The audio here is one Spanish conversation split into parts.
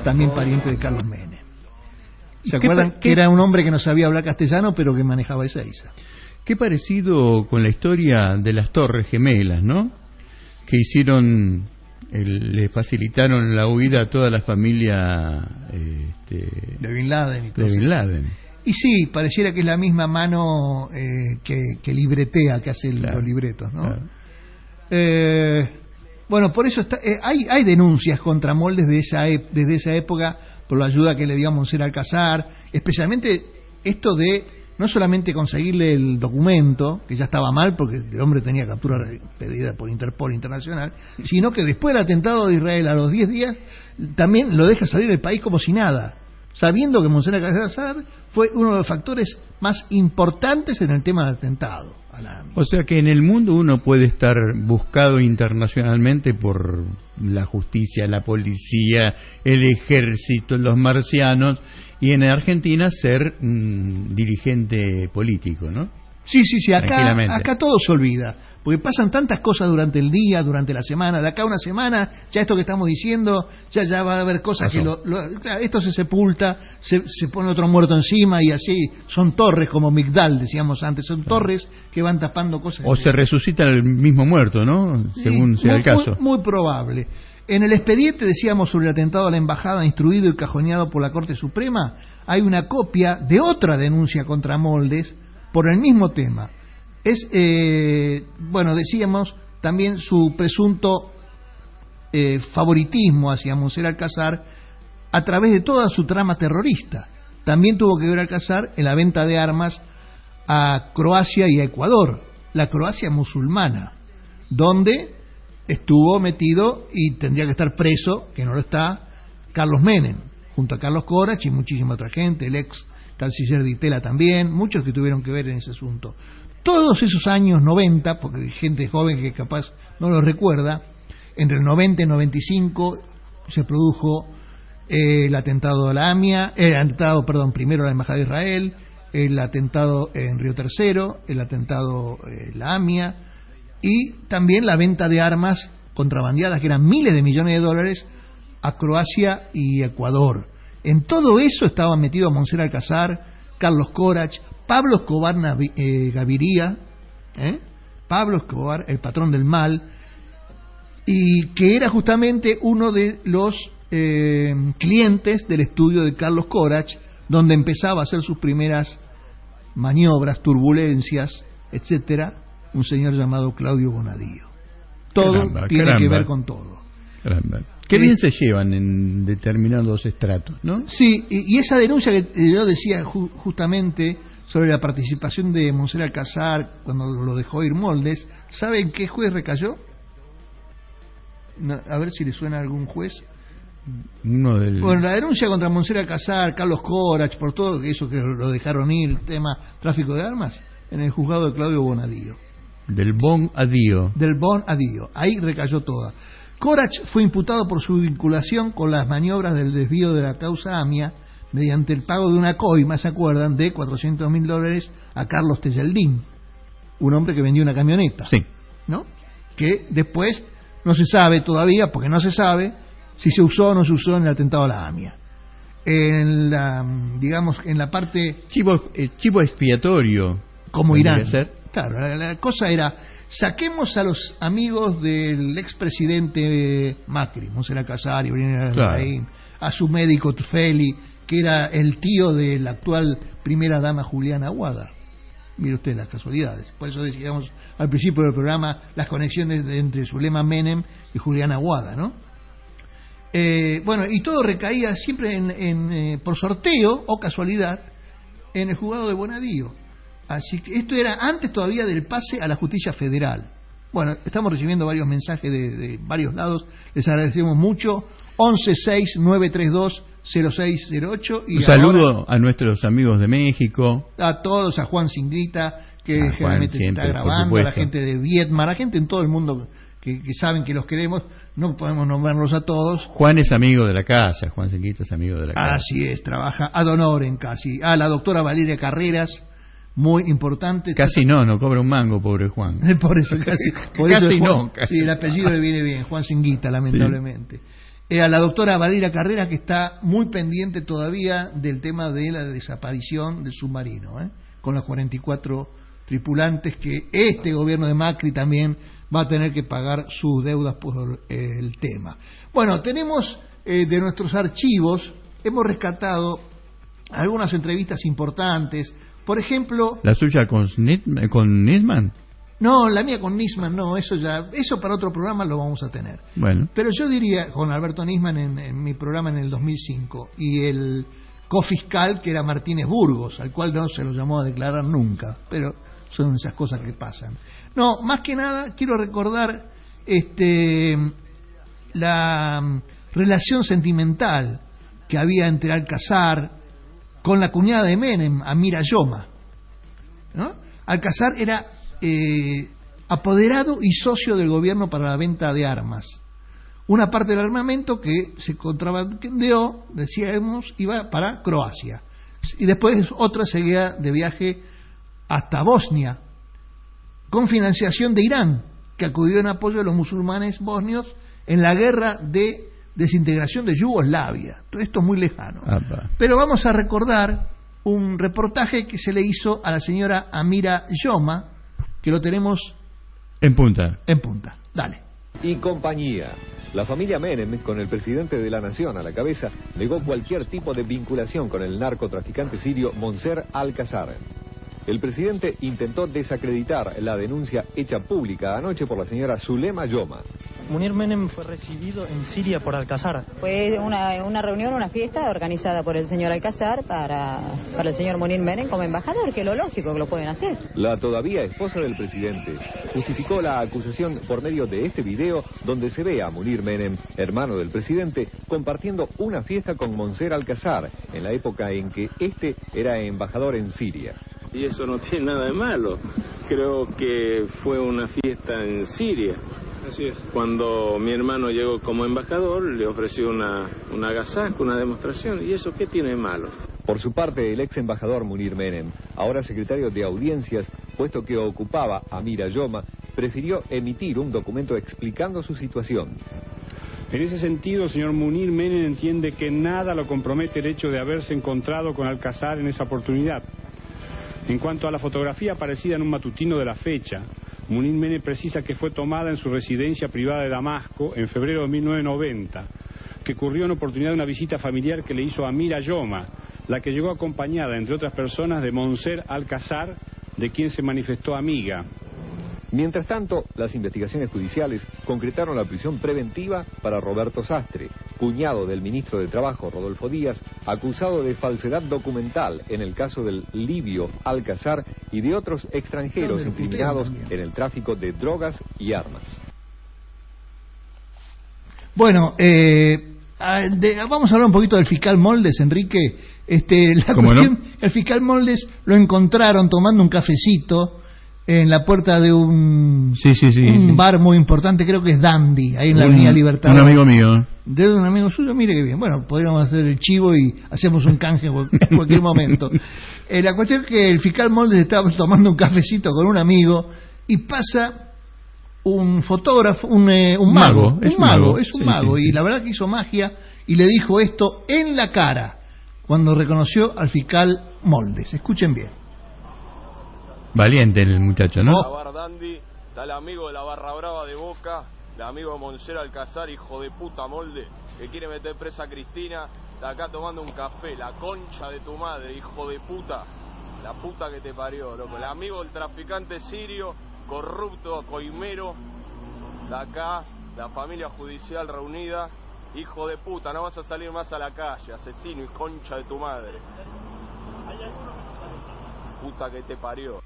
también pariente de Carlos Menem. ¿Se acuerdan que era un hombre que no sabía hablar castellano, pero que manejaba Ezeiza? Qué parecido con la historia de las Torres Gemelas, ¿no? Que hicieron, le facilitaron la huida a toda la familia de Bin Laden y todo de Bin Laden. Y sí, pareciera que es la misma mano que libretea, que hace los libretos, ¿no? Claro. Bueno, por eso hay denuncias contra Moldes desde esa época por la ayuda que le dio a Monser Alcázar, especialmente esto de no solamente conseguirle el documento, que ya estaba mal porque el hombre tenía captura pedida por Interpol Internacional, sino que después del atentado de Israel, a los 10 días, también lo deja salir del país como si nada, sabiendo que Monser Alcázar fue uno de los factores más importantes en el tema del atentado a la AMIA. O sea que en el mundo uno puede estar buscado internacionalmente por la justicia, la policía, el ejército, los marcianos, y en Argentina ser dirigente político, ¿no? Sí, acá todo se olvida, porque pasan tantas cosas durante el día, durante la semana. De acá a una semana, ya esto que estamos diciendo, ya va a haber cosas que esto se sepulta, se pone otro muerto encima, y así son torres como Migdal, decíamos antes, son torres que van tapando cosas. O se resucita el mismo muerto, ¿no? Según sea el caso. Muy probable. En el expediente, decíamos, sobre el atentado a la embajada, instruido y cajoneado por la Corte Suprema, hay una copia de otra denuncia contra Moldes por el mismo tema. Es, decíamos, también su presunto favoritismo hacia Monser Alcázar a través de toda su trama terrorista. También tuvo que ver Alcázar en la venta de armas a Croacia y a Ecuador, la Croacia musulmana, donde estuvo metido y tendría que estar preso, que no lo está, Carlos Menem, junto a Carlos Corach y muchísima otra gente, el ex canciller Di Tella también, muchos que tuvieron que ver en ese asunto. Todos esos años 90, porque hay gente joven que capaz no lo recuerda, entre el 90 y 95 se produjo el atentado a la AMIA, primero a la Embajada de Israel, el atentado en Río Tercero, el atentado la AMIA, y también la venta de armas contrabandeadas, que eran miles de millones de dólares, a Croacia y Ecuador. En todo eso estaban metidos Monser Alcázar, Carlos Corach, Pablo Escobar Gaviria, Pablo Escobar, el patrón del mal, y que era justamente uno de los clientes del estudio de Carlos Corach, donde empezaba a hacer sus primeras maniobras, turbulencias, etcétera, un señor llamado Claudio Bonadío. Todo tiene que ver con todo. Qué bien se llevan en determinados estratos, ¿no? Sí, y esa denuncia que yo decía justamente sobre la participación de Monser Alcázar cuando lo dejó ir Moldes, ¿saben qué juez recayó? A ver si le suena a algún juez. Bueno, la denuncia contra Monser Alcázar, Carlos Corach, por todo eso que lo dejaron ir, el tema tráfico de armas, en el juzgado de Claudio Bonadío. Del Bon Adío. Ahí recayó toda. Corach fue imputado por su vinculación con las maniobras del desvío de la causa AMIA mediante el pago de una coima, ¿se acuerdan?, de $400.000 a Carlos Tejeldín, un hombre que vendió una camioneta. Sí. ¿No? Que después no se sabe todavía, porque no se sabe si se usó o no se usó en el atentado a la AMIA. En la parte... Chivo expiatorio. Como Irán. Claro, la cosa era, saquemos a los amigos del expresidente Macri, Monser Alcázar, Ibrahim Ibrahim, a su médico Tufeli, que era el tío de la actual primera dama Juliana Aguada. Mire usted las casualidades. Por eso decíamos al principio del programa las conexiones entre Zulema Menem y Juliana Aguada, ¿no? Y todo recaía siempre por sorteo o casualidad en el juzgado de Bonadío. Así que esto era antes todavía del pase a la justicia federal. Bueno, estamos recibiendo varios mensajes de varios lados, les agradecemos mucho. 1169320608 y un saludo a nuestros amigos de México, a todos, a Juan Singrita, que generalmente siempre, está grabando, a la gente de Vietma, a la gente en todo el mundo que saben que los queremos, no podemos nombrarlos a todos. Juan es amigo de la casa, Juan Singrita es amigo de la casa. Así es, trabaja ad honorem casi. A la doctora Valeria Carreras, muy importante. Casi no cobra un mango, pobre Juan. Por eso casi. Casi no. Sí, el apellido le viene bien, Juan Singuita, lamentablemente. Sí. a la doctora Valeria Carrera, que está muy pendiente todavía del tema de la desaparición del submarino, con los 44 tripulantes que este gobierno de Macri también va a tener que pagar sus deudas por el tema. Bueno, tenemos de nuestros archivos, hemos rescatado algunas entrevistas importantes, por ejemplo... ¿La suya con Nisman? No, la mía con Nisman no, eso para otro programa lo vamos a tener. Bueno. Pero yo diría, con Alberto Nisman en mi programa en el 2005, y el cofiscal que era Martínez Burgos, al cual no se lo llamó a declarar nunca, pero son esas cosas que pasan. No, más que nada quiero recordar la relación sentimental que había entre Alcazar con la cuñada de Menem, Amira Yoma, ¿no? Alcazar era apoderado y socio del gobierno para la venta de armas. Una parte del armamento que se contrabandeó, decíamos, iba para Croacia, y después otra seguía de viaje hasta Bosnia, con financiación de Irán, que acudió en apoyo de los musulmanes bosnios en la guerra de desintegración de Yugoslavia. Todo esto muy lejano. Pero vamos a recordar un reportaje que se le hizo a la señora Amira Yoma, que lo tenemos en punta. Dale. Y compañía. La familia Menem, con el presidente de la nación a la cabeza, negó cualquier tipo de vinculación con el narcotraficante sirio Monser Alcazar. El presidente intentó desacreditar la denuncia hecha pública anoche por la señora Zulema Yoma. Munir Menem fue recibido en Siria por Alcazar. Fue una reunión, una fiesta organizada por el señor Alcazar para el señor Munir Menem como embajador, que es lo lógico que lo pueden hacer. La todavía esposa del presidente justificó la acusación por medio de este video donde se ve a Munir Menem, hermano del presidente, compartiendo una fiesta con Monser Alcazar en la época en que este era embajador en Siria. Y eso no tiene nada de malo. Creo que fue una fiesta en Siria. Así es. Cuando mi hermano llegó como embajador, le ofreció una agasajo, una demostración. ¿Y eso qué tiene de malo? Por su parte, el ex embajador Munir Menem, ahora secretario de Audiencias, puesto que ocupaba a Amira Yoma, prefirió emitir un documento explicando su situación. En ese sentido, el señor Munir Menem entiende que nada lo compromete el hecho de haberse encontrado con Alcazar en esa oportunidad. En cuanto a la fotografía aparecida en un matutino de la fecha, Munir Menem precisa que fue tomada en su residencia privada de Damasco en febrero de 1990, que ocurrió en oportunidad de una visita familiar que le hizo a Amira Yoma, la que llegó acompañada, entre otras personas, de Monser Alcazar, de quien se manifestó amiga. Mientras tanto, las investigaciones judiciales concretaron la prisión preventiva para Roberto Sastre, cuñado del ministro de Trabajo, Rodolfo Díaz, acusado de falsedad documental en el caso del libio Alcazar y de otros extranjeros incriminados en el tráfico de drogas y armas. Bueno, vamos a hablar un poquito del fiscal Moldes, Enrique. El fiscal Moldes lo encontraron tomando un cafecito en la puerta de un bar muy importante, creo que es Dandy, ahí en la Avenida Libertad. Un amigo mío. De un amigo suyo, mire qué bien. Bueno, podríamos hacer el chivo y hacemos un canje en cualquier momento. La cuestión es que el fiscal Moldes estaba tomando un cafecito con un amigo y pasa un fotógrafo, un mago. Es un mago. Y la verdad que hizo magia y le dijo esto en la cara cuando reconoció al fiscal Moldes. Escuchen bien. Valiente el muchacho, ¿no? La bar Dandy, está el amigo de la barra brava de Boca, el amigo de Monser Alcazar, hijo de puta Molde, que quiere meter presa a Cristina, está acá tomando un café, la concha de tu madre, hijo de puta, la puta que te parió, loco. El amigo del traficante sirio, corrupto, coimero, de acá, la familia judicial reunida, hijo de puta, no vas a salir más a la calle, asesino y concha de tu madre. Puta que te parió.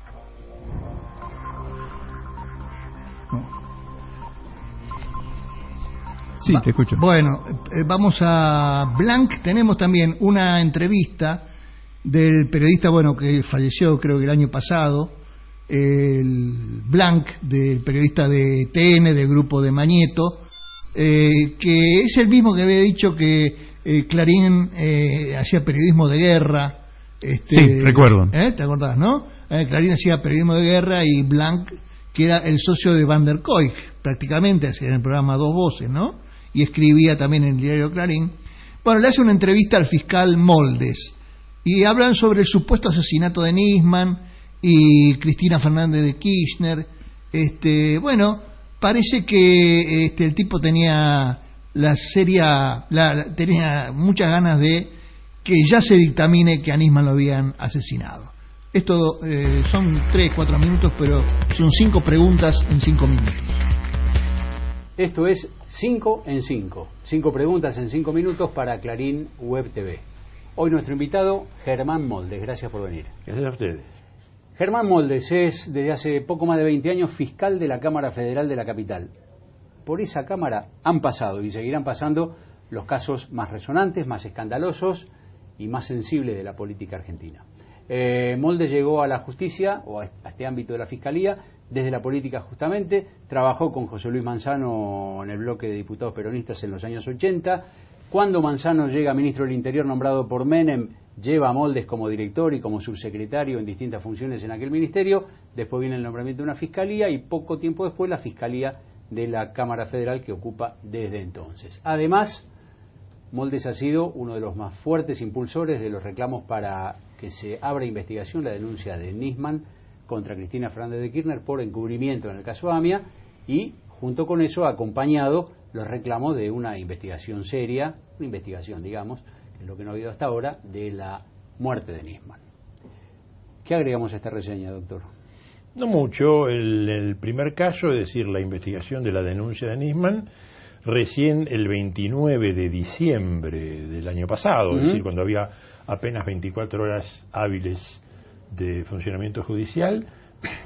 Sí, te escucho. Bueno, vamos a Blanc. Tenemos también una entrevista del periodista, que falleció creo que el año pasado, el Blanc, del periodista de TN, del grupo de Mañeto, que es el mismo que había dicho que Clarín hacía periodismo de guerra. Sí, recuerdo. ¿Te acordás, no? Clarín hacía periodismo de guerra y Blanc, que era el socio de Van der Kooi, prácticamente, hacía en el programa Dos Voces, ¿no? y escribía también en el diario Clarín. Bueno, le hace una entrevista al fiscal Moldes y hablan sobre el supuesto asesinato de Nisman y Cristina Fernández de Kirchner. Bueno, parece que el tipo tenía tenía muchas ganas de que ya se dictamine que a Nisman lo habían asesinado. Esto son 3-4 minutos, pero son 5 preguntas en 5 minutos. Esto es 5 en 5. 5 preguntas en 5 minutos para Clarín Web TV. Hoy nuestro invitado, Germán Moldes. Gracias por venir. Gracias a ustedes. Germán Moldes es, desde hace poco más de 20 años, fiscal de la Cámara Federal de la capital. Por esa Cámara han pasado y seguirán pasando los casos más resonantes, más escandalosos y más sensibles de la política argentina. Moldes llegó a la justicia, o a este ámbito de la fiscalía, desde la política justamente. Trabajó con José Luis Manzano en el bloque de diputados peronistas en los años 80. Cuando Manzano llega ministro del Interior nombrado por Menem, lleva a Moldes como director y como subsecretario en distintas funciones en aquel ministerio. Después viene el nombramiento de una fiscalía y poco tiempo después la fiscalía de la Cámara Federal que ocupa desde entonces. Además, Moldes ha sido uno de los más fuertes impulsores de los reclamos para que se abra investigación la denuncia de Nisman contra Cristina Fernández de Kirchner por encubrimiento en el caso AMIA, y junto con eso ha acompañado los reclamos de una investigación seria, una investigación, digamos, que es lo que no ha habido hasta ahora, de la muerte de Nisman. ¿Qué agregamos a esta reseña, doctor? No mucho. El primer caso, es decir, la investigación de la denuncia de Nisman, recién el 29 de diciembre del año pasado, es decir, cuando había apenas 24 horas hábiles de funcionamiento judicial,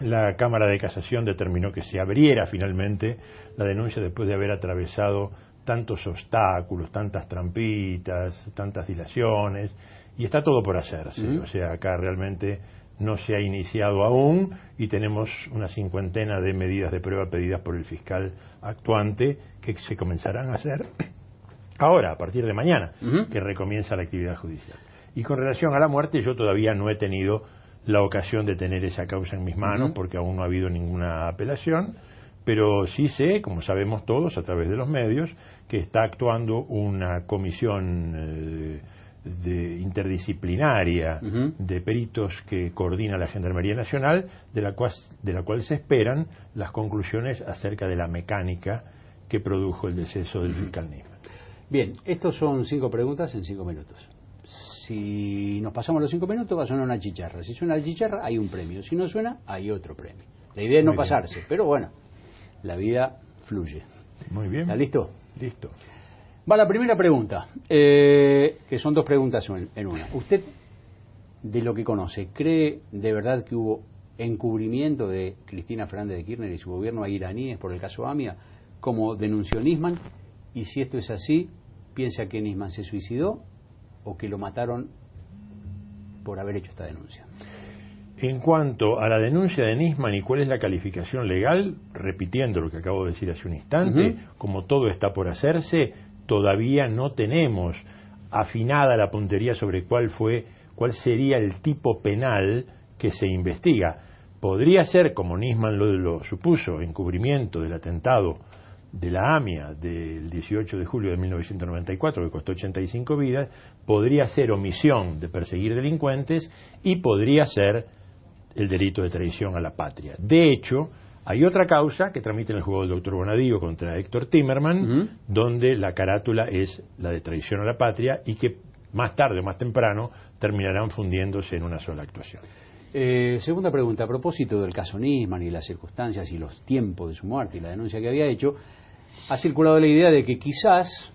la Cámara de Casación determinó que se abriera finalmente la denuncia después de haber atravesado tantos obstáculos, tantas trampitas, tantas dilaciones, y está todo por hacerse. O sea, acá realmente no se ha iniciado aún y tenemos una cincuentena de medidas de prueba pedidas por el fiscal actuante que se comenzarán a hacer ahora, a partir de mañana, que recomienza la actividad judicial. Y con relación a la muerte, yo todavía no he tenido la ocasión de tener esa causa en mis manos porque aún no ha habido ninguna apelación, pero sí sé, como sabemos todos a través de los medios, que está actuando una comisión interdisciplinaria de peritos que coordina la Gendarmería Nacional, de la cual se esperan las conclusiones acerca de la mecánica que produjo el deceso del fiscal Nisman. Bien, estos son 5 preguntas en 5 minutos. Si nos pasamos los 5 minutos va a sonar una chicharra. Si suena la chicharra hay un premio, si no suena hay otro premio. La idea es no pasarse, pero bueno, la vida fluye. Muy bien. ¿Está listo? Listo. Va la primera pregunta, que son 2 preguntas en una. ¿Usted, de lo que conoce, cree de verdad que hubo encubrimiento de Cristina Fernández de Kirchner y su gobierno a iraníes por el caso AMIA, como denunció Nisman? Y si esto es así, ¿piensa que Nisman se suicidó o que lo mataron por haber hecho esta denuncia? En cuanto a la denuncia de Nisman y cuál es la calificación legal, repitiendo lo que acabo de decir hace un instante, como todo está por hacerse, todavía no tenemos afinada la puntería sobre cuál sería el tipo penal que se investiga. Podría ser, como Nisman lo supuso, encubrimiento del atentado de la AMIA del 18 de julio de 1994, que costó 85 vidas, podría ser omisión de perseguir delincuentes y podría ser el delito de traición a la patria. De hecho, hay otra causa que tramita en el juzgado del doctor Bonadío contra Héctor Timerman, donde la carátula es la de traición a la patria y que más tarde o más temprano terminarán fundiéndose en una sola actuación. Segunda pregunta, a propósito del caso Nisman y las circunstancias y los tiempos de su muerte y la denuncia que había hecho, ha circulado la idea de que quizás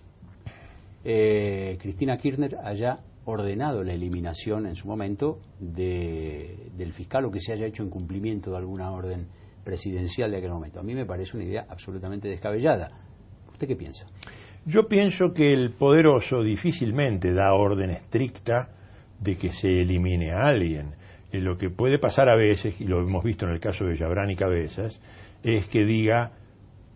Cristina Kirchner haya ordenado la eliminación en su momento del fiscal, o que se haya hecho en cumplimiento de alguna orden presidencial de aquel momento. A mí me parece una idea absolutamente descabellada. ¿Usted qué piensa? Yo pienso que el poderoso difícilmente da orden estricta de que se elimine a alguien. Lo que puede pasar a veces, y lo hemos visto en el caso de Yabrán y Cabezas, es que diga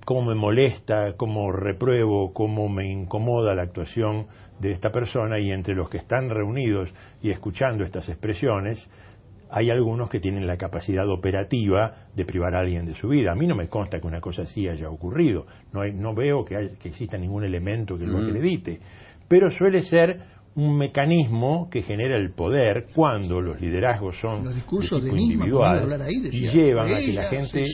cómo me molesta, cómo repruebo, cómo me incomoda la actuación de esta persona, y entre los que están reunidos y escuchando estas expresiones hay algunos que tienen la capacidad operativa de privar a alguien de su vida. A mí no me consta que una cosa así haya ocurrido. No veo que exista ningún elemento que lo acredite. Pero suele ser un mecanismo que genera el poder cuando los liderazgos son los discursos de tipo de individual y llevan a que la gente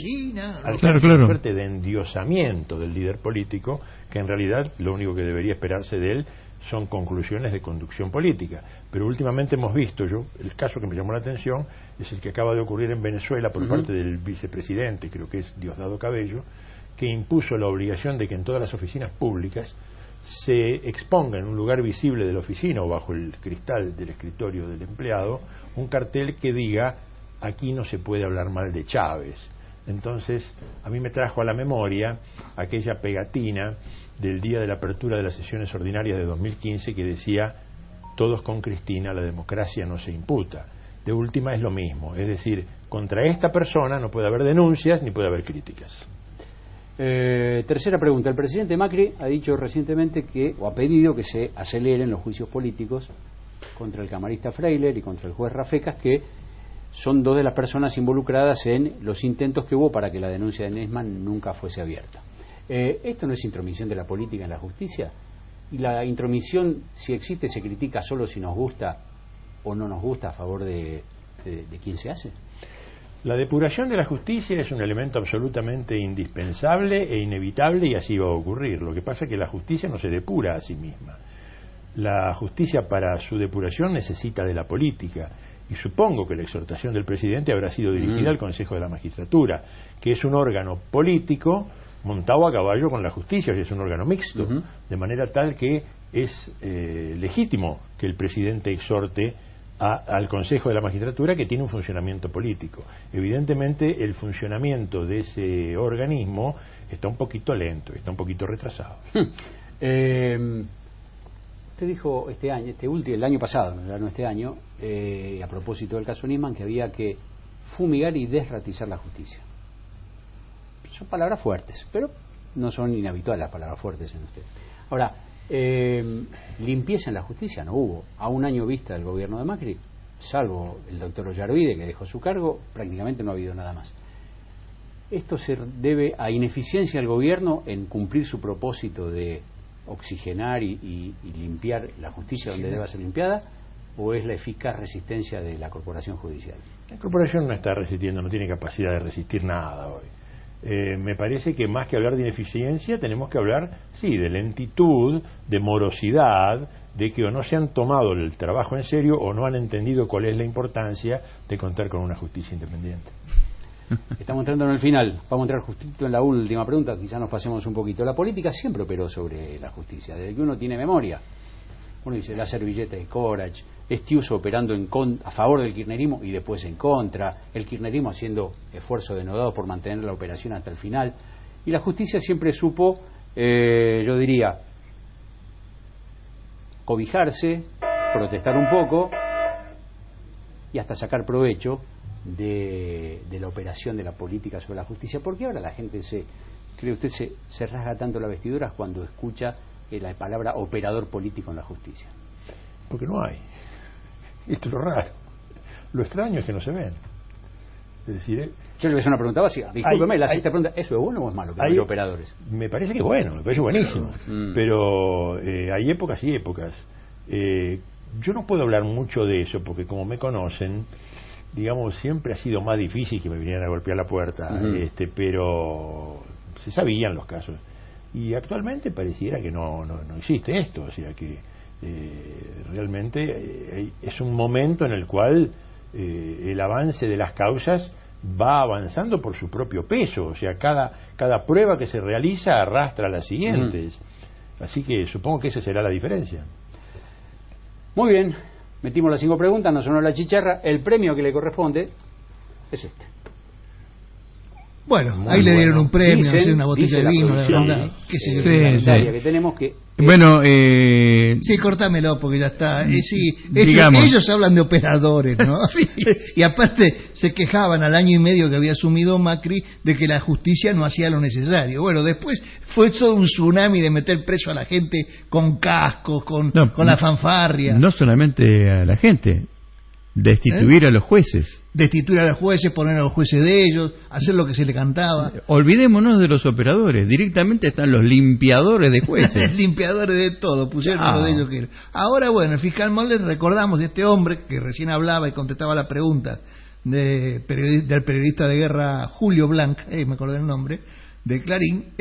alcance una suerte de endiosamiento del líder político, que en realidad lo único que debería esperarse de él son conclusiones de conducción política. Pero últimamente hemos visto, el caso que me llamó la atención es el que acaba de ocurrir en Venezuela por parte del vicepresidente, creo que es Diosdado Cabello, que impuso la obligación de que en todas las oficinas públicas se exponga en un lugar visible de la oficina o bajo el cristal del escritorio del empleado un cartel que diga: aquí no se puede hablar mal de Chávez. Entonces a mí me trajo a la memoria aquella pegatina del día de la apertura de las sesiones ordinarias de 2015 que decía: todos con Cristina, la democracia no se imputa. De última es lo mismo, es decir, contra esta persona no puede haber denuncias ni puede haber críticas. Tercera pregunta. El presidente Macri ha dicho recientemente o ha pedido que se aceleren los juicios políticos contra el camarista Freiler y contra el juez Rafecas, que son dos de las personas involucradas en los intentos que hubo para que la denuncia de Nisman nunca fuese abierta. ¿Esto no es intromisión de la política en la justicia? Y la intromisión, si existe, se critica solo si nos gusta o no nos gusta, a favor de quién se hace. La depuración de la justicia es un elemento absolutamente indispensable e inevitable, y así va a ocurrir. Lo que pasa es que la justicia no se depura a sí misma. La justicia, para su depuración, necesita de la política, y supongo que la exhortación del presidente habrá sido dirigida al Consejo de la Magistratura, que es un órgano político montado a caballo con la justicia, y es un órgano mixto, de manera tal que es legítimo que el presidente exhorte al Consejo de la Magistratura, que tiene un funcionamiento político. Evidentemente el funcionamiento de ese organismo está un poquito lento, está un poquito retrasado. Usted dijo el año pasado, no este año, a propósito del caso Nisman, que había que fumigar y desratizar la justicia. Son palabras fuertes, pero no son inhabituales las palabras fuertes en usted. Ahora, limpieza en la justicia no hubo. A un año vista del gobierno de Macri, salvo el doctor Ollarvide, que dejó su cargo, prácticamente no ha habido nada más. ¿Esto se debe a ineficiencia del gobierno en cumplir su propósito de oxigenar y limpiar la justicia donde deba ser limpiada, o es la eficaz resistencia de la corporación judicial? La corporación no está resistiendo, no tiene capacidad de resistir nada hoy. Me parece que más que hablar de ineficiencia tenemos que hablar, sí, de lentitud, de morosidad, de que o no se han tomado el trabajo en serio o no han entendido cuál es la importancia de contar con una justicia independiente. Estamos entrando en el final, vamos a entrar justito en la última pregunta, quizás nos pasemos un poquito. La política siempre operó sobre la justicia, desde que uno tiene memoria. Uno dice la servilleta de Corach, Estiuso operando a favor del kirchnerismo y después en contra, el kirchnerismo haciendo esfuerzo denodado por mantener la operación hasta el final, y la justicia siempre supo, yo diría, cobijarse, protestar un poco y hasta sacar provecho de la operación de la política sobre la justicia. ¿Por qué ahora la gente cree usted se rasga tanto las vestiduras cuando escucha la palabra operador político en la justicia? Porque no hay. Esto es lo raro. Lo extraño es que no se ven. Es decir, yo le voy a hacer una pregunta básica. Discúlpeme, la sexta pregunta: ¿eso es bueno o es malo que haya operadores? Me parece que es bueno, me parece buenísimo. Pero hay épocas y épocas. Yo no puedo hablar mucho de eso porque, como me conocen, digamos, siempre ha sido más difícil que me vinieran a golpear la puerta, pero se sabían los casos. Y pareciera que no existe esto, o sea que realmente es un momento en el cual el avance de las causas va avanzando por su propio peso, o sea, cada prueba que se realiza arrastra a las siguientes. Así que supongo que esa será la diferencia. Muy bien, metimos las 5 preguntas, nos sonó la chicharra. El premio que le corresponde es este. Bueno, ahí le dieron un premio, una botella de vino, de verdad. Que tenemos que... Bueno, sí, cortámelo porque ya está. Ellos hablan de operadores, ¿no? Sí. Y aparte se quejaban al año y medio que había asumido Macri de que la justicia no hacía lo necesario. Bueno, después fue todo un tsunami de meter preso a la gente con cascos, con la fanfarria. No solamente a la gente, Destituir a los jueces. Destituir a los jueces, poner a los jueces de ellos, hacer lo que se le cantaba. Olvidémonos de los operadores, directamente están los limpiadores de jueces. Limpiadores de todo, pusieron lo de ellos que era. Ahora, bueno, el fiscal Moldes, recordamos de este hombre que recién hablaba y contestaba la pregunta del periodista de guerra Julio Blanc, me acordé el nombre, de Clarín,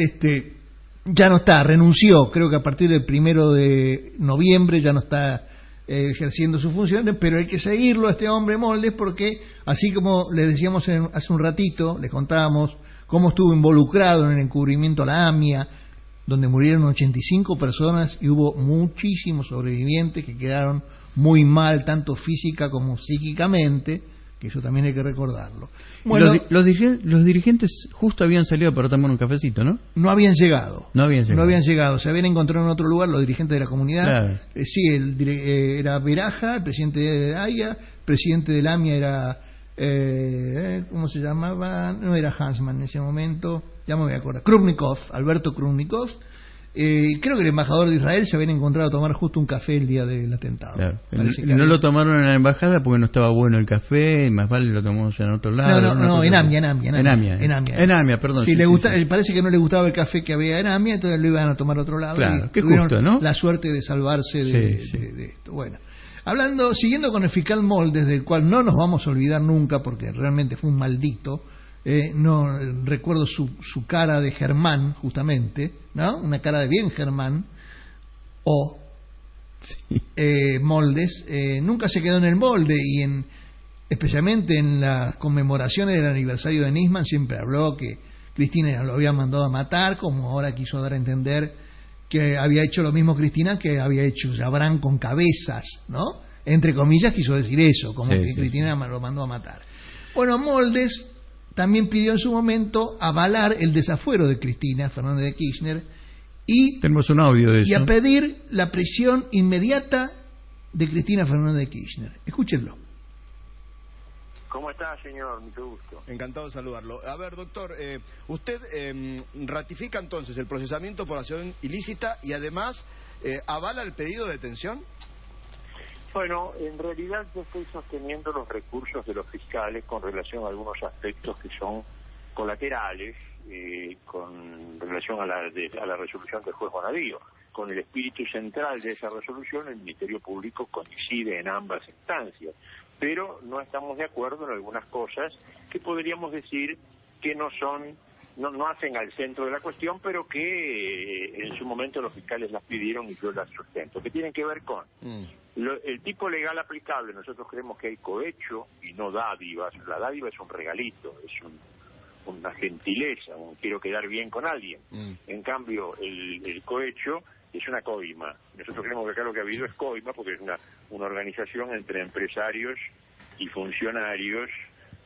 ya no está, renunció, creo que a partir del 1 de noviembre ya no está ejerciendo sus funciones, pero hay que seguirlo a este hombre Moldes porque, así como les decíamos hace un ratito, les contábamos cómo estuvo involucrado en el encubrimiento a la AMIA, donde murieron 85 personas y hubo muchísimos sobrevivientes que quedaron muy mal, tanto física como psíquicamente, que eso también hay que recordarlo. Bueno, los dirigentes justo habían salido para tomar un cafecito, ¿no? No habían llegado. No habían llegado. Se habían encontrado en otro lugar los dirigentes de la comunidad. Claro. Sí, era Beraja, el presidente de AIA, el presidente del AMIA era, ¿cómo se llamaba? No era Hansman en ese momento, ya me voy a acordar. Krupnikov, Alberto Krupnikov. Creo que el embajador de Israel se habían encontrado a tomar justo un café el día del atentado. Claro. No lo tomaron en la embajada porque no estaba bueno el café, más vale lo tomamos en otro lado. No, en AMIA. En AMIA, perdón. Sí, parece que no le gustaba el café que había en AMIA, entonces lo iban a tomar a otro lado. Claro, y qué justo, ¿no? La suerte de salvarse de esto. Bueno, siguiendo con el fiscal Moldes, del cual no nos vamos a olvidar nunca porque realmente fue un maldito. No recuerdo su cara de Germán, justamente, ¿no? Una cara de bien Germán, Moldes, nunca se quedó en el molde y especialmente en las conmemoraciones del aniversario de Nisman siempre habló que Cristina lo había mandado a matar, como ahora quiso dar a entender que había hecho lo mismo Cristina que había hecho Yabrán con Cabezas, ¿no? Entre comillas quiso decir eso, como que Cristina lo mandó a matar. Bueno, Moldes también pidió en su momento avalar el desafuero de Cristina Fernández de Kirchner y tenemos un audio de eso. Y a pedir la prisión inmediata de Cristina Fernández de Kirchner. Escúchenlo. ¿Cómo está, señor? Mucho gusto. Encantado de saludarlo. A ver, doctor, usted ratifica entonces el procesamiento por acción ilícita y además avala el pedido de detención. Bueno, en realidad yo estoy sosteniendo los recursos de los fiscales con relación a algunos aspectos que son colaterales con relación a la resolución del juez Bonadío. Con el espíritu central de esa resolución, el Ministerio Público coincide en ambas instancias, pero no estamos de acuerdo en algunas cosas que podríamos decir que no hacen al centro de la cuestión, pero que en su momento los fiscales las pidieron y yo las sustento, que tienen que ver con el tipo legal aplicable. Nosotros creemos que hay cohecho y no dádivas. La dádiva es un regalito, es una gentileza, quiero quedar bien con alguien. En cambio, el cohecho es una coima. Nosotros creemos que acá lo que ha habido es coima, porque es una organización entre empresarios y funcionarios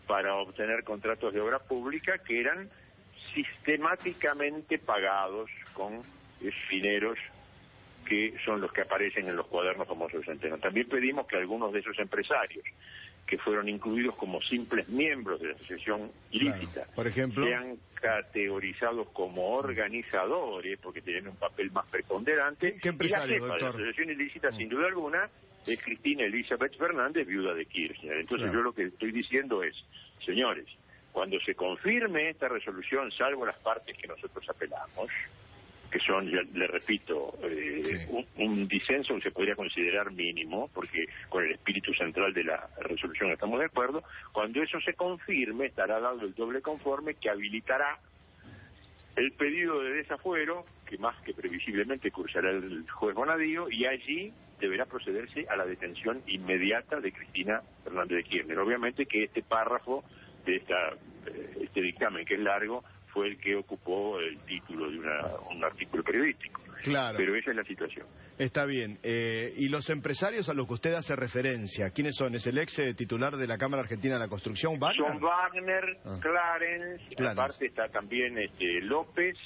para obtener contratos de obra pública que eran sistemáticamente pagados con dineros que son los que aparecen en los cuadernos famosos de Centeno. También pedimos que algunos de esos empresarios que fueron incluidos como simples miembros de la asociación ilícita, claro, por ejemplo, sean categorizados como organizadores, porque tienen un papel más preponderante. ¿Qué empresario, y la jefa doctor? de la asociación ilícita, sin duda alguna, es Cristina Elizabeth Fernández, viuda de Kirchner. Entonces yo lo que estoy diciendo es, señores, cuando se confirme esta resolución, salvo las partes que nosotros apelamos, que son, ya le repito, un disenso que se podría considerar mínimo, porque con el espíritu central de la resolución estamos de acuerdo, cuando eso se confirme, estará dado el doble conforme que habilitará el pedido de desafuero, que más que previsiblemente cursará el juez Bonadío, y allí deberá procederse a la detención inmediata de Cristina Fernández de Kirchner. Obviamente que este párrafo de este dictamen, que es largo, fue el que ocupó el título de un artículo periodístico. Claro. Pero esa es la situación. Está bien. Y los empresarios a los que usted hace referencia, ¿quiénes son? ¿Es el ex titular de la Cámara Argentina de la Construcción, Wagner? Son Wagner, Clarence, aparte está también López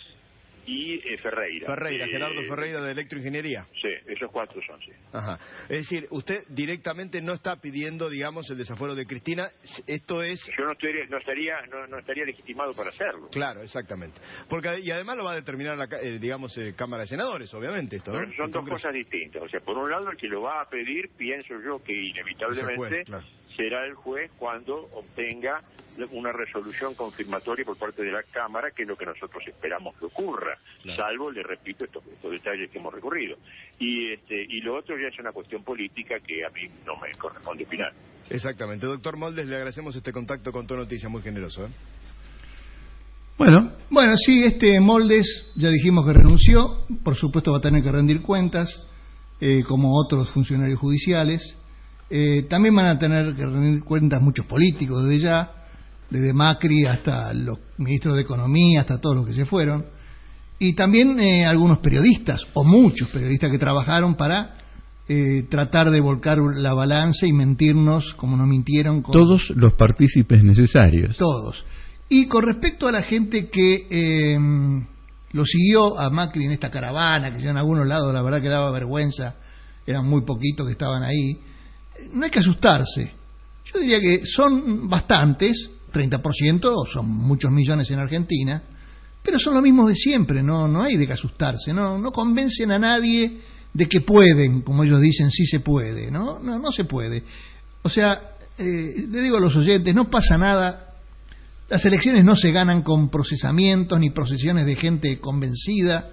y Ferreira. Gerardo Ferreira de Electroingeniería. Sí, esos cuatro son, sí. Ajá. Es decir, usted directamente no está pidiendo, digamos, el desafuero de Cristina. Esto es... Yo no estaría legitimado para hacerlo. Claro, exactamente. Y además lo va a determinar la Cámara de Senadores, obviamente, esto, ¿no? Pero son dos cosas distintas. O sea, por un lado, el que lo va a pedir, pienso yo que inevitablemente será el juez cuando obtenga una resolución confirmatoria por parte de la Cámara, que es lo que nosotros esperamos que ocurra, salvo, le repito, estos detalles que hemos recurrido. Y lo otro ya es una cuestión política que a mí no me corresponde opinar. Exactamente. Doctor Moldes, le agradecemos este contacto con Tu Noticia, muy generoso. Bueno, sí, Moldes, ya dijimos que renunció, por supuesto va a tener que rendir cuentas, como otros funcionarios judiciales. También van a tener que rendir cuentas muchos políticos desde ya, desde Macri hasta los ministros de Economía, hasta todos los que se fueron, y también algunos periodistas, o muchos periodistas que trabajaron para tratar de volcar la balanza y mentirnos como nos mintieron. Todos los partícipes necesarios. Todos. Y con respecto a la gente que lo siguió a Macri en esta caravana, que ya en algunos lados la verdad que daba vergüenza, eran muy poquitos que estaban ahí, no hay que asustarse. Yo diría que son bastantes, 30%, son muchos millones en Argentina, pero son los mismos de siempre, no hay de qué asustarse, no convencen a nadie de que pueden, como ellos dicen, sí se puede, no se puede. O sea, le digo a los oyentes, no pasa nada. Las elecciones no se ganan con procesamientos ni procesiones de gente convencida.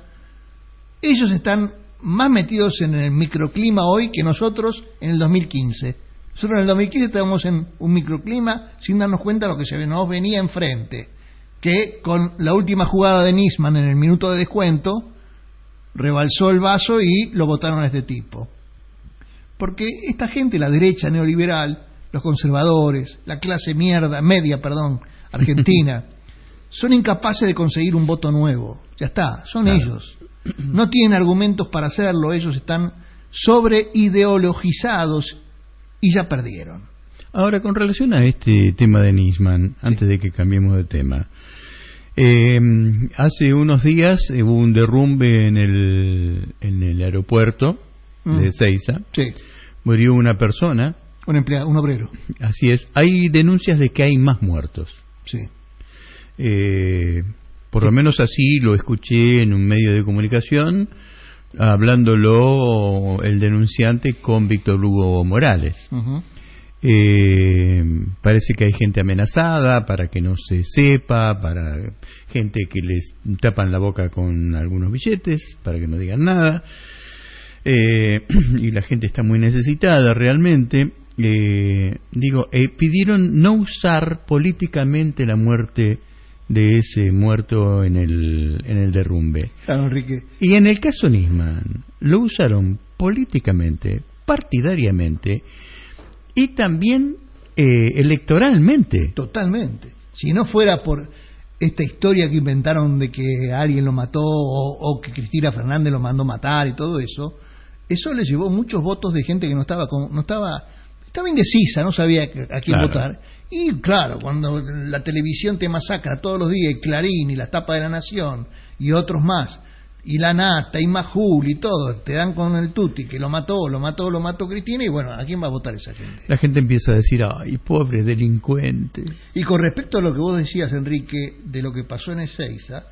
Ellos están más metidos en el microclima hoy que nosotros en el 2015. Nosotros en el 2015 estábamos en un microclima sin darnos cuenta de lo que se nos venía enfrente, que con la última jugada de Nisman en el minuto de descuento rebalsó el vaso y lo votaron a este tipo. Porque esta gente, la derecha neoliberal, los conservadores, la clase media, argentina, son incapaces de conseguir un voto nuevo. Ya está, son ellos. No tienen argumentos para hacerlo, ellos están sobreideologizados y ya perdieron. Ahora, con relación a este tema de Nisman, antes de que cambiemos de tema, hace unos días hubo un derrumbe en el aeropuerto de Ezeiza. Sí. Murió una persona. Un empleado, un obrero. Así es. Hay denuncias de que hay más muertos. Sí. Por lo menos así lo escuché en un medio de comunicación, hablándolo el denunciante con Víctor Hugo Morales. Parece que hay gente amenazada para que no se sepa, para gente que les tapan la boca con algunos billetes para que no digan nada, y la gente está muy necesitada realmente. Pidieron no usar políticamente la muerte de ese muerto en el derrumbe. Claro, Enrique. Y en el caso Nisman lo usaron políticamente, partidariamente y también electoralmente. Totalmente. Si no fuera por esta historia que inventaron de que alguien lo mató o que Cristina Fernández lo mandó matar y todo eso, eso le llevó muchos votos de gente que estaba indecisa, no sabía a quién votar. Y claro, cuando la televisión te masacra todos los días, y Clarín y la tapa de La Nación y otros más, y La Nata y Majul y todo, te dan con el tuti que lo mató Cristina, y bueno, ¿a quién va a votar esa gente? La gente empieza a decir, ay, pobre delincuente. Y con respecto a lo que vos decías, Enrique, de lo que pasó en Ezeiza,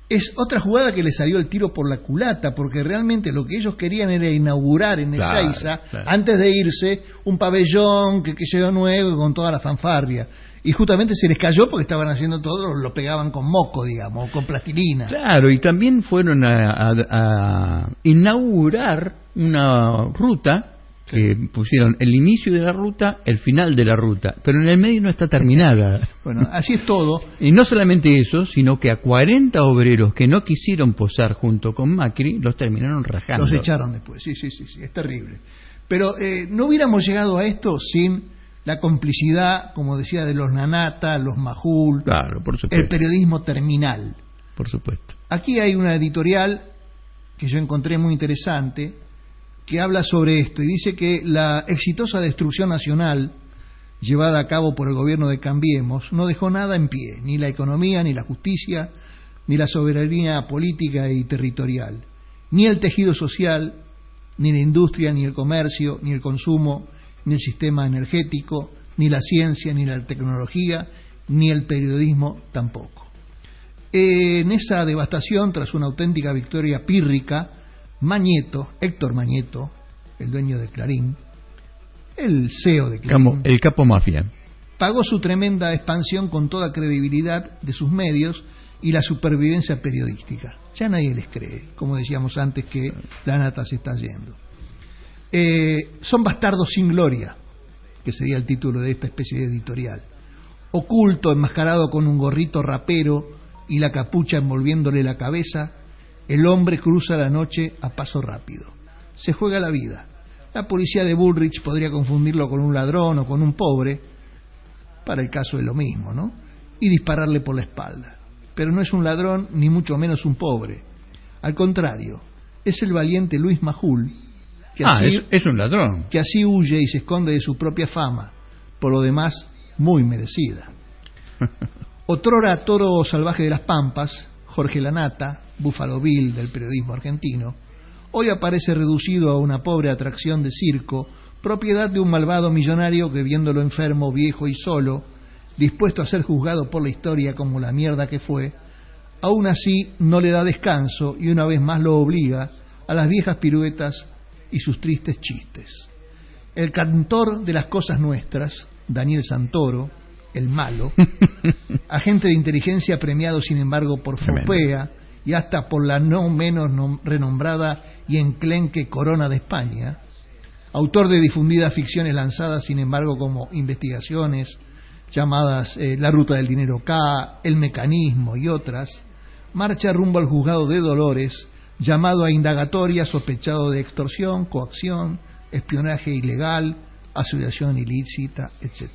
es otra jugada que le salió el tiro por la culata, porque realmente lo que ellos querían era inaugurar en Ezeiza, antes de irse, un pabellón que quedó nuevo con toda la fanfarria. Y justamente se les cayó porque estaban haciendo todo, lo pegaban con moco, digamos, con plastilina. Claro, y también fueron a inaugurar una ruta que pusieron el inicio de la ruta, el final de la ruta, pero en el medio no está terminada. Bueno, así es todo. Y no solamente eso, sino que a 40 obreros que no quisieron posar junto con Macri, los terminaron rajando. Los echaron después, sí, es terrible. Pero no hubiéramos llegado a esto sin la complicidad, como decía, de los Nanata, los Majul, claro, por supuesto, el periodismo terminal. Por supuesto. Aquí hay una editorial que yo encontré muy interesante, que habla sobre esto y dice que la exitosa destrucción nacional llevada a cabo por el gobierno de Cambiemos no dejó nada en pie, ni la economía, ni la justicia, ni la soberanía política y territorial, ni el tejido social, ni la industria, ni el comercio, ni el consumo, ni el sistema energético, ni la ciencia, ni la tecnología, ni el periodismo tampoco. En esa devastación, tras una auténtica victoria pírrica, Héctor Mañeto, el dueño de Clarín, el CEO de Clarín, el capo mafia, pagó su tremenda expansión con toda credibilidad de sus medios y la supervivencia periodística. Ya nadie les cree, como decíamos antes, que la nata se está yendo. Son bastardos sin gloria, que sería el título de esta especie de editorial. Oculto, enmascarado con un gorrito rapero y la capucha envolviéndole la cabeza, el hombre cruza la noche a paso rápido. Se juega la vida. La policía de Bullrich podría confundirlo con un ladrón o con un pobre, para el caso es lo mismo, ¿no? Y dispararle por la espalda. Pero no es un ladrón, ni mucho menos un pobre. Al contrario, es el valiente Luis Majul, que es un ladrón, que así huye y se esconde de su propia fama, por lo demás muy merecida. Otrora toro salvaje de las Pampas, Jorge Lanata, Buffalo Bill del periodismo argentino, hoy aparece reducido a una pobre atracción de circo, propiedad de un malvado millonario que, viéndolo enfermo, viejo y solo, dispuesto a ser juzgado por la historia como la mierda que fue, aún así no le da descanso y una vez más lo obliga a las viejas piruetas y sus tristes chistes. El cantor de las cosas nuestras, Daniel Santoro, el malo, agente de inteligencia premiado sin embargo por Fopea y hasta por la no menos renombrada y enclenque Corona de España, autor de difundidas ficciones lanzadas sin embargo como investigaciones llamadas La Ruta del Dinero K, El Mecanismo y otras, marcha rumbo al juzgado de Dolores, llamado a indagatoria sospechado de extorsión, coacción, espionaje ilegal, asociación ilícita, etc.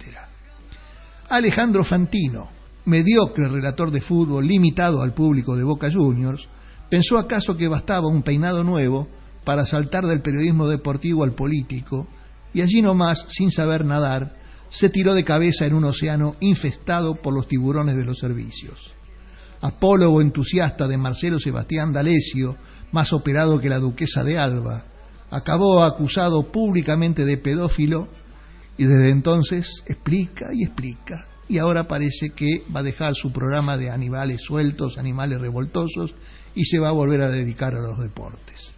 Alejandro Fantino, mediocre relator de fútbol limitado al público de Boca Juniors, pensó acaso que bastaba un peinado nuevo para saltar del periodismo deportivo al político, y allí nomás, sin saber nadar, se tiró de cabeza en un océano infestado por los tiburones de los servicios. Apólogo entusiasta de Marcelo Sebastián D'Alessio, más operado que la duquesa de Alba, acabó acusado públicamente de pedófilo y desde entonces explica y ahora parece que va a dejar su programa de animales sueltos, animales revoltosos, y se va a volver a dedicar a los deportes.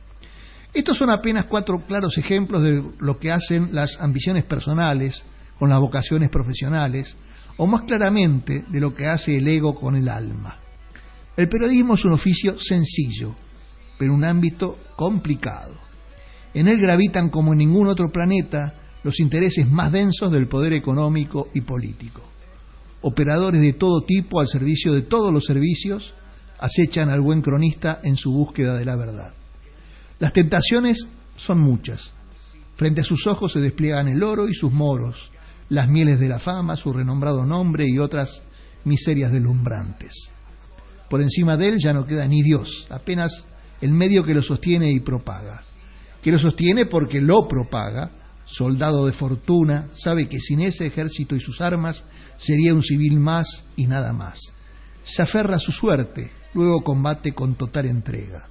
Estos son apenas 4 claros ejemplos de lo que hacen las ambiciones personales con las vocaciones profesionales, o más claramente de lo que hace el ego con el alma. El periodismo es un oficio sencillo, pero un ámbito complicado. En él gravitan como en ningún otro planeta los intereses más densos del poder económico y político. Operadores de todo tipo al servicio de todos los servicios acechan al buen cronista en su búsqueda de la verdad. Las tentaciones son muchas. Frente a sus ojos se despliegan el oro y sus moros, las mieles de la fama, su renombrado nombre y otras miserias deslumbrantes. Por encima de él ya no queda ni Dios, apenas el medio que lo sostiene y propaga. Que lo sostiene porque lo propaga, soldado de fortuna, sabe que sin ese ejército y sus armas sería un civil más y nada más. Se aferra a su suerte, luego combate con total entrega.